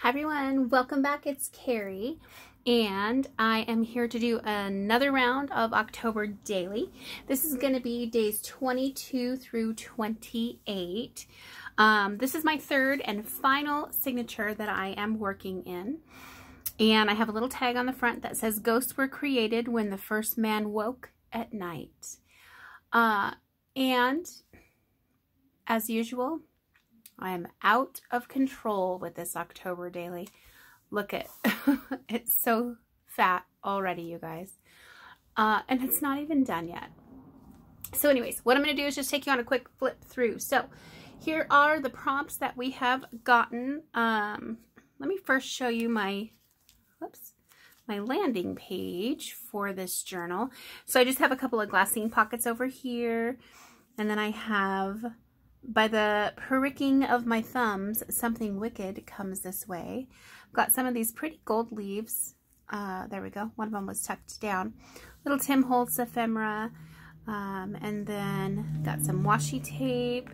Hi everyone, welcome back. It's Carrie and I am here to do another round of October Daily. This is going to be days 22 through 28. This is my third and final signature that I am working in. And I have a little tag on the front that says, "Ghosts were created when the first man woke at night." And as usual, I am out of control with this October Daily. Look at it's so fat already, you guys. And it's not even done yet. So anyways, what I'm going to do is just take you on a quick flip through. So here are the prompts that we have gotten. Let me first show you my landing page for this journal. So I just have a couple of glassine pockets over here. And then I have, "By the pricking of my thumbs, something wicked comes this way." I've got some of these pretty gold leaves. There we go. One of them was tucked down. Little Tim Holtz ephemera. And then got some washi tape.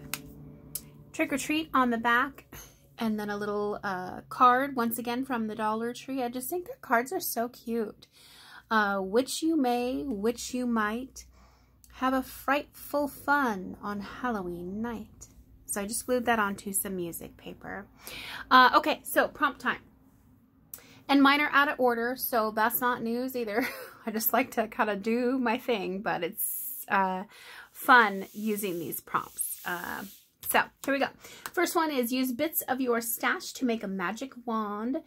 Trick or treat on the back. And then a little card, once again, from the Dollar Tree. I just think their cards are so cute. "Which you may, which you might. Have a frightful fun on Halloween night." So I just glued that onto some music paper. Okay, so prompt time. And mine are out of order, so that's not news either. I just like to kind of do my thing, but it's fun using these prompts. So here we go. First one is, use bits of your stash to make a magic wand.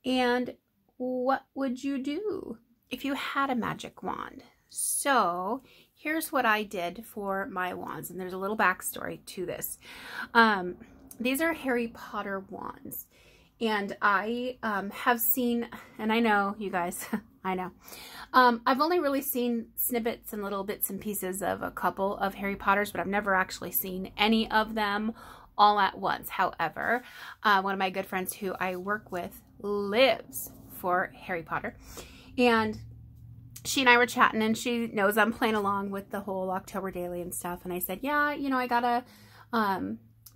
And what would you do if you had a magic wand? So here's what I did for my wands, and there's a little backstory to this. These are Harry Potter wands, and I have seen, and I know, you guys, I know, I've only really seen snippets and little bits and pieces of a couple of Harry Potters, but I've never actually seen any of them all at once. However, one of my good friends who I work with lives for Harry Potter, and she and I were chatting, and she knows I'm playing along with the whole October Daily and stuff. And I said, "Yeah, you know, I gotta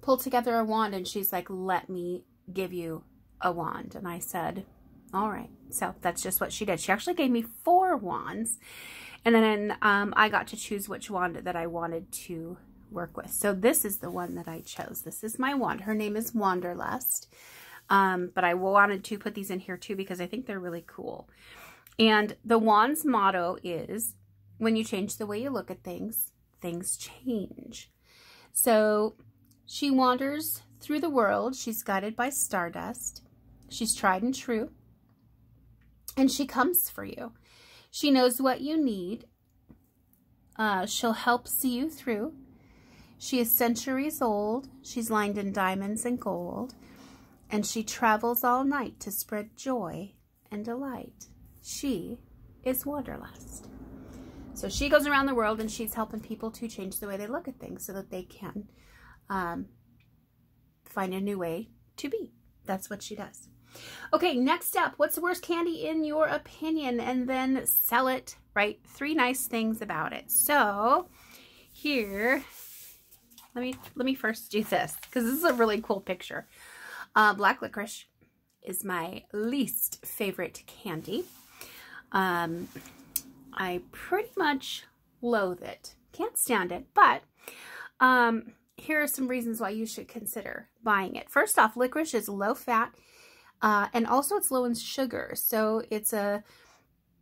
pull together a wand." And she's like, "Let me give you a wand." And I said, "All right." So that's just what she did. She actually gave me 4 wands. And then I got to choose which wand that I wanted to work with. So this is the one that I chose. This is my wand. Her name is Wanderlust. But I wanted to put these in here too because I think they're really cool. And the wand's motto is, when you change the way you look at things, things change. So she wanders through the world. She's guided by stardust. She's tried and true. And she comes for you. She knows what you need. She'll help see you through. She is centuries old. She's lined in diamonds and gold. And she travels all night to spread joy and delight. She is Wanderlust. So she goes around the world and she's helping people to change the way they look at things so that they can find a new way to be. That's what she does. Okay, next up, what's the worst candy in your opinion? And then sell it, write 3 nice things about it. So here, let me first do this because this is a really cool picture. Black licorice is my least favorite candy. I pretty much loathe it. Can't stand it, but here are some reasons why you should consider buying it. First off, licorice is low fat, and also it's low in sugar, so it's a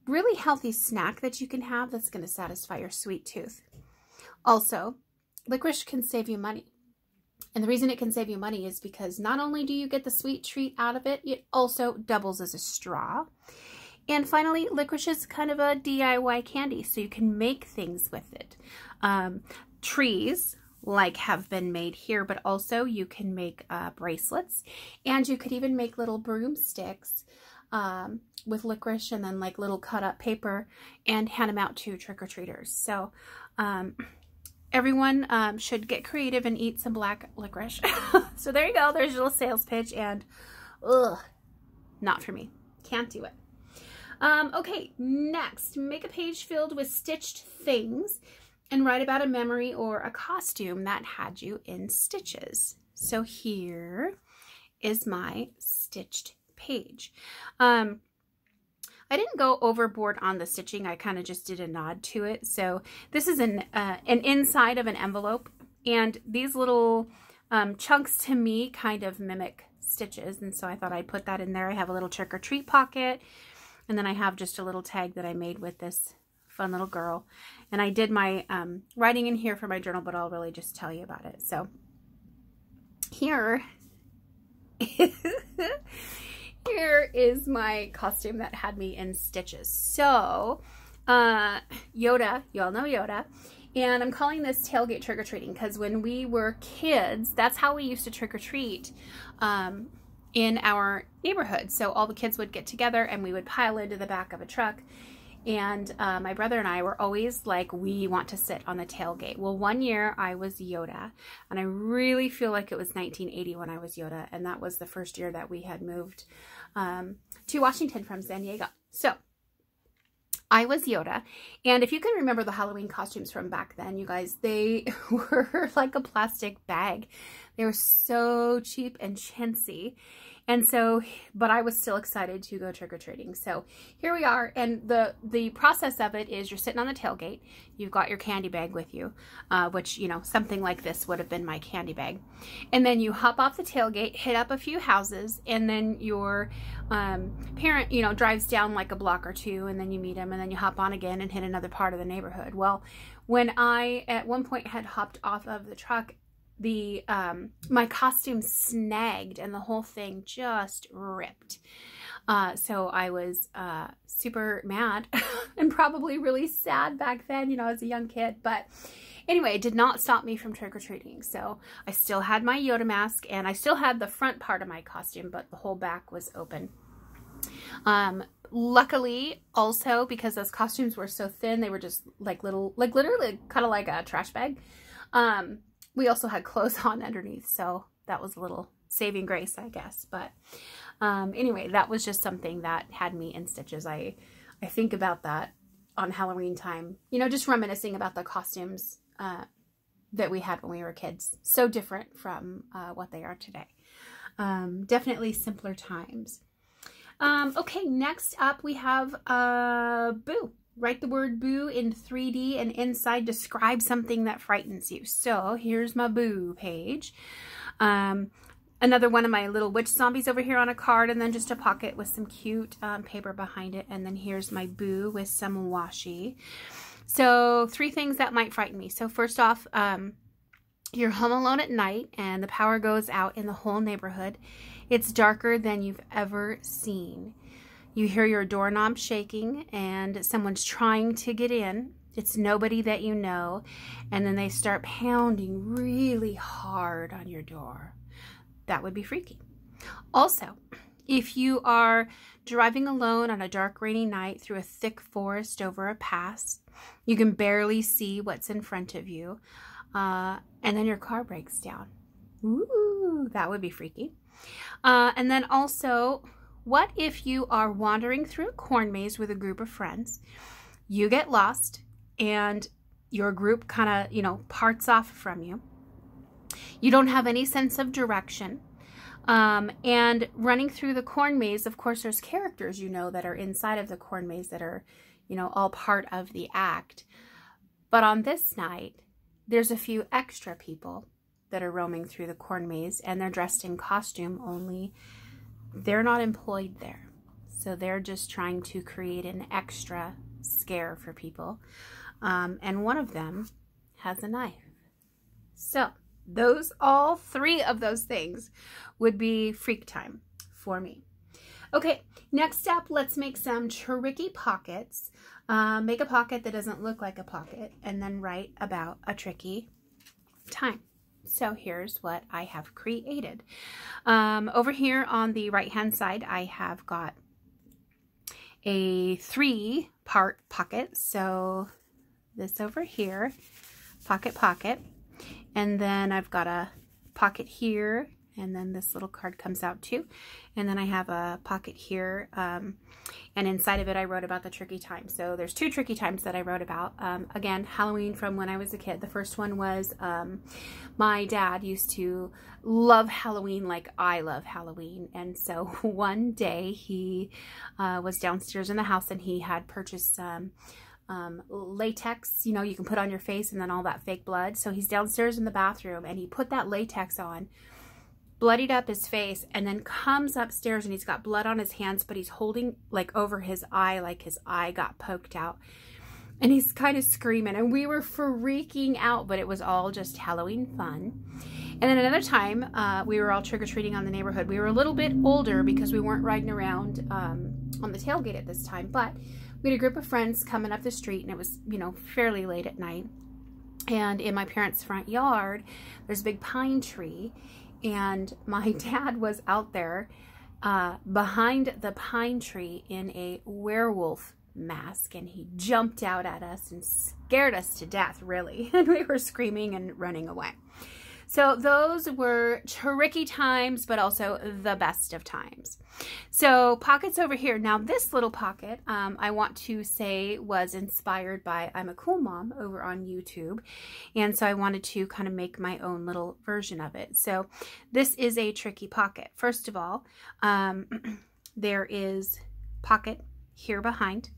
really healthy snack that you can have that's going to satisfy your sweet tooth. Also, licorice can save you money. And the reason it can save you money is because not only do you get the sweet treat out of it, it also doubles as a straw. And finally, licorice is kind of a DIY candy, so you can make things with it. Trees, like, have been made here, but also you can make bracelets, and you could even make little broomsticks with licorice and then like little cut up paper and hand them out to trick-or-treaters. So everyone should get creative and eat some black licorice. So there you go. There's your little sales pitch, and ugh, not for me. Can't do it. Okay, next, make a page filled with stitched things and write about a memory or a costume that had you in stitches. So here is my stitched page. I didn't go overboard on the stitching. I kind of just did a nod to it. So this is an inside of an envelope, and these little chunks to me kind of mimic stitches, and so I thought I'd put that in there. I have a little trick or treat pocket, and then I have just a little tag that I made with this fun little girl, and I did my writing in here for my journal, but I'll really just tell you about it. So here here is my costume that had me in stitches. So Yoda, you all know Yoda, and I'm calling this tailgate trick-or-treating because when we were kids, that's how we used to trick-or-treat in our neighborhood. So all the kids would get together and we would pile into the back of a truck, and my brother and I were always like, we want to sit on the tailgate. Well, one year I was Yoda, and I really feel like it was 1980 when I was Yoda, and that was the first year that we had moved to Washington from San Diego. So I was Yoda, and if you can remember the Halloween costumes from back then, you guys, they were like a plastic bag. They were so cheap and chintzy. And so, but I was still excited to go trick-or-treating. So here we are, and the process of it is you're sitting on the tailgate, you've got your candy bag with you, which, you know, something like this would have been my candy bag. And then you hop off the tailgate, hit up a few houses, and then your parent, you know, drives down like a block or two, and then you meet him, and then you hop on again and hit another part of the neighborhood. Well, when I, at one point, had hopped off of the truck, my costume snagged and the whole thing just ripped. So I was super mad and probably really sad back then, you know, as a young kid. But anyway, it did not stop me from trick-or-treating. So I still had my Yoda mask, and I still had the front part of my costume, but the whole back was open. Luckily, also, because those costumes were so thin, they were just like little, like literally kind of like a trash bag. We also had clothes on underneath, so that was a little saving grace, I guess. But anyway, that was just something that had me in stitches. I think about that on Halloween time, you know, just reminiscing about the costumes that we had when we were kids. So different from what they are today. Definitely simpler times. Okay, next up we have Boo. Write the word boo in 3D, and inside describe something that frightens you. So here's my boo page. Another one of my little witch zombies over here on a card, and then just a pocket with some cute paper behind it. And then here's my boo with some washi. So 3 things that might frighten me. So first off, you're home alone at night and the power goes out in the whole neighborhood. It's darker than you've ever seen. You hear your doorknob shaking and someone's trying to get in. It's nobody that you know. And then they start pounding really hard on your door. That would be freaky. Also, if you are driving alone on a dark, rainy night through a thick forest over a pass, you can barely see what's in front of you. And then your car breaks down. Ooh, that would be freaky. And then also, what if you are wandering through a corn maze with a group of friends, you get lost, and your group kind of, you know, parts off from you. You don't have any sense of direction. And running through the corn maze, of course, there's characters, you know, that are inside of the corn maze that are, you know, all part of the act. But on this night, there's a few extra people that are roaming through the corn maze, and they're dressed in costume, only they're not employed there. So they're just trying to create an extra scare for people. And one of them has a knife. So all 3 of those things would be freak time for me. Okay, next up, let's make some tricky pockets. Make a pocket that doesn't look like a pocket, and then write about a tricky time. So here's what I have created. Over here on the right hand side, I have got a 3-part pocket. So this over here, pocket, pocket. And then I've got a pocket here, And then this little card comes out too. And then I have a pocket here. And inside of it, I wrote about the tricky time. So there's 2 tricky times that I wrote about. Again, Halloween from when I was a kid. The first one was my dad used to love Halloween like I love Halloween. And so one day he was downstairs in the house and he had purchased latex, you know, you can put on your face and then all that fake blood. So he's downstairs in the bathroom and he put that latex on, bloodied up his face, and then comes upstairs and he's got blood on his hands, but he's holding like over his eye, like his eye got poked out. And he's kind of screaming and we were freaking out, but it was all just Halloween fun. And then another time, we were all trick-or-treating on the neighborhood. We were a little bit older because we weren't riding around on the tailgate at this time, but we had a group of friends coming up the street and it was, you know, fairly late at night. And in my parents' front yard, there's a big pine tree. And my dad was out there behind the pine tree in a werewolf mask, and he jumped out at us and scared us to death, really. And we were screaming and running away. So those were tricky times, but also the best of times. So pockets over here. Now this little pocket, I want to say was inspired by I'm a Cool Mom over on YouTube. And so I wanted to kind of make my own little version of it. So this is a tricky pocket. First of all, there is pocket here behind.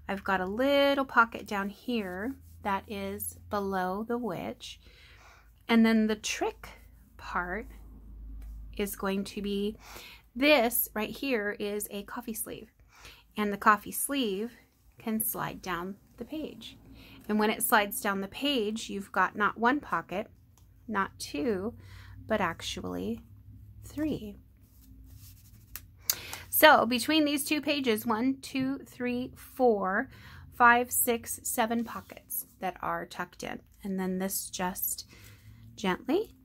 I've got a little pocket down here that is below the witch. And then the trick part is going to be this right here is a coffee sleeve. And the coffee sleeve can slide down the page. And when it slides down the page, you've got not 1 pocket, not 2, but actually 3. So between these 2 pages, 1, 2, 3, 4, 5, 6, 7 pockets that are tucked in. And then this just gently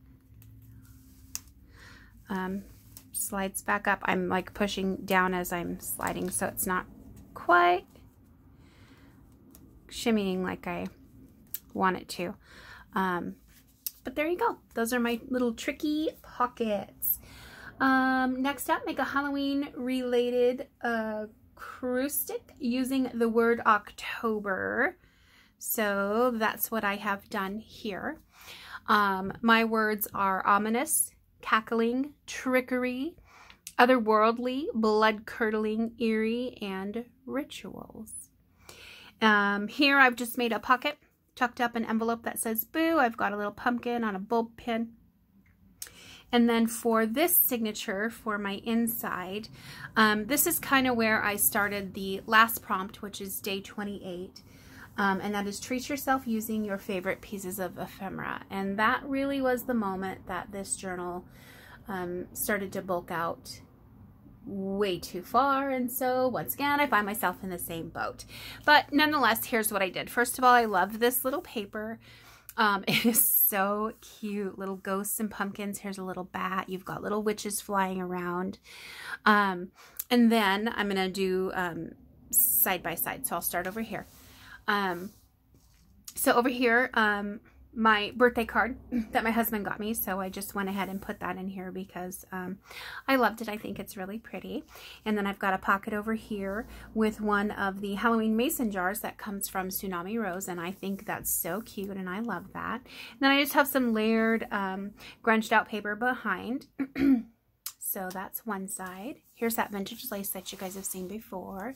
slides back up. I'm like pushing down as I'm sliding, so it's not quite shimmying like I want it to. But there you go. Those are my little tricky pockets. Next up, make a Halloween related cruise stick using the word October. So that's what I have done here. My words are ominous, cackling, trickery, otherworldly, blood-curdling, eerie, and rituals. Here I've just made a pocket, tucked up an envelope that says boo. I've got a little pumpkin on a bulb pin. And then for this signature for my inside, this is kind of where I started the last prompt, which is day 28. And that is treat yourself using your favorite pieces of ephemera. And that really was the moment that this journal started to bulk out way too far. And so once again, I find myself in the same boat. But nonetheless, here's what I did. First of all, I love this little paper. It is so cute. Little ghosts and pumpkins. Here's a little bat. You've got little witches flying around. And then I'm going to do side by side. So I'll start over here. So over here, my birthday card that my husband got me. So I just went ahead and put that in here because I loved it. I think it's really pretty. And then I've got a pocket over here with one of the Halloween mason jars that comes from Tsunami Rose. And I think that's so cute and I love that. And then I just have some layered grunged out paper behind. So that's one side. Here's that vintage lace that you guys have seen before.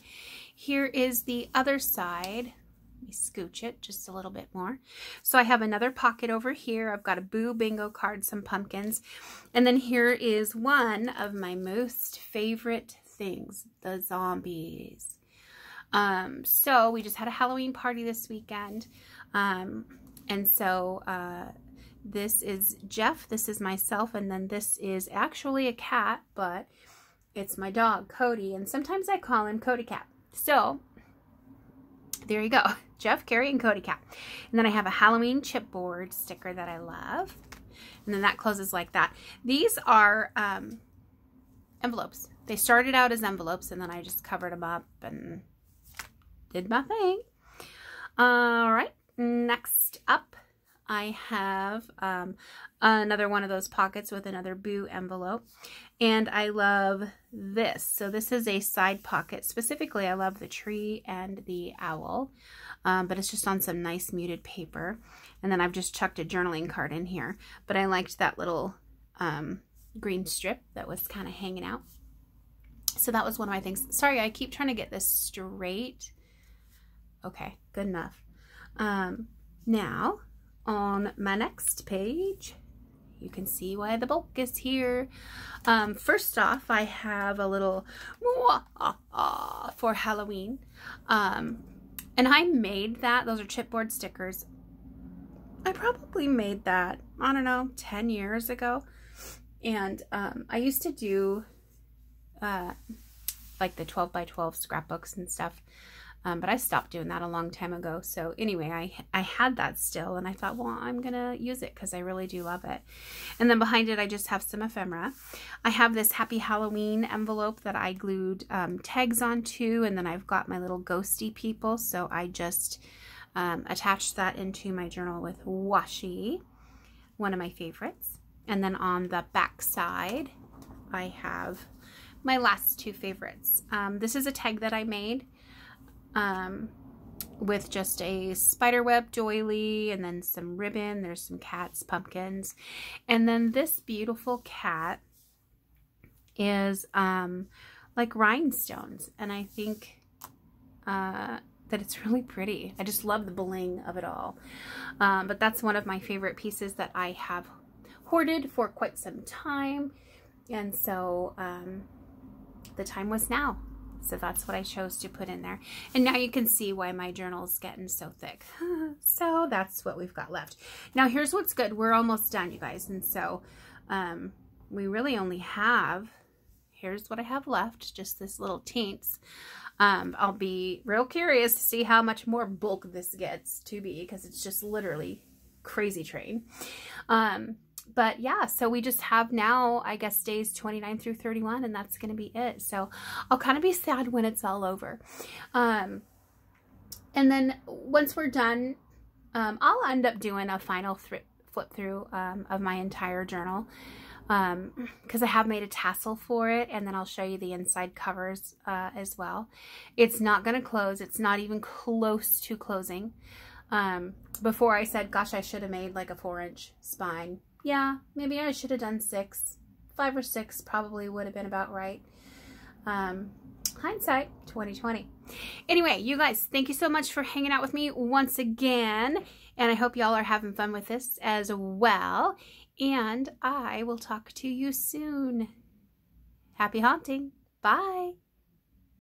Here is the other side. Let me scooch it just a little bit more. So I have another pocket over here. I've got a boo bingo card, some pumpkins. And then here is one of my most favorite things, the zombies. So we just had a Halloween party this weekend. And so this is Jeff, this is myself, and then this is actually a cat, but it's my dog, Cody. And sometimes I call him Cody Cat. So there you go. Jeff, Carrie, and Cody Cat. And then I have a Halloween chipboard sticker that I love. And then that closes like that. These are envelopes. They started out as envelopes, and then I just covered them up and did my thing. All right. Next up, I have another one of those pockets with another Boo envelope. And I love this. So this is a side pocket. Specifically, I love the tree and the owl. But it's just on some nice muted paper. And then I've just chucked a journaling card in here. But I liked that little green strip that was kind of hanging out. So that was one of my things. Sorry, I keep trying to get this straight. Okay, good enough. Now, on my next page, you can see why the bulk is here. First off, I have a little for Halloween. And I made that. Those are chipboard stickers. I probably made that, I don't know, 10 years ago. And I used to do like the 12 by 12 scrapbooks and stuff. But I stopped doing that a long time ago. So anyway, I had that still, and I thought, well, I'm going to use it because I really do love it. And then behind it, I just have some ephemera. I have this Happy Halloween envelope that I glued tags onto, and then I've got my little ghosty people. So I just attached that into my journal with washi, one of my favorites. And then on the back side, I have my last two favorites. This is a tag that I made with just a spiderweb doily and then some ribbon. There's some cats, pumpkins. And then this beautiful cat is like rhinestones. And I think that it's really pretty. I just love the bling of it all. But that's one of my favorite pieces that I have hoarded for quite some time. And so the time was now. So that's what I chose to put in there. And now you can see why my journal's getting so thick. So that's what we've got left. Now here's what's good. We're almost done, you guys. And so we really only have, here's what I have left, just this little teens. I'll be real curious to see how much more bulk this gets to be, because it's just literally crazy train. But yeah, so we just have now, I guess, days 29 through 31, and that's going to be it. So I'll kind of be sad when it's all over. And then once we're done, I'll end up doing a final flip through of my entire journal, because I have made a tassel for it, and then I'll show you the inside covers as well. It's not going to close. It's not even close to closing. Before I said, gosh, I should have made like a 4-inch spine. Yeah, maybe I should have done 6. 5 or 6 probably would have been about right. Hindsight 2020. Anyway, you guys, thank you so much for hanging out with me once again. And I hope y'all are having fun with this as well. And I will talk to you soon. Happy haunting. Bye.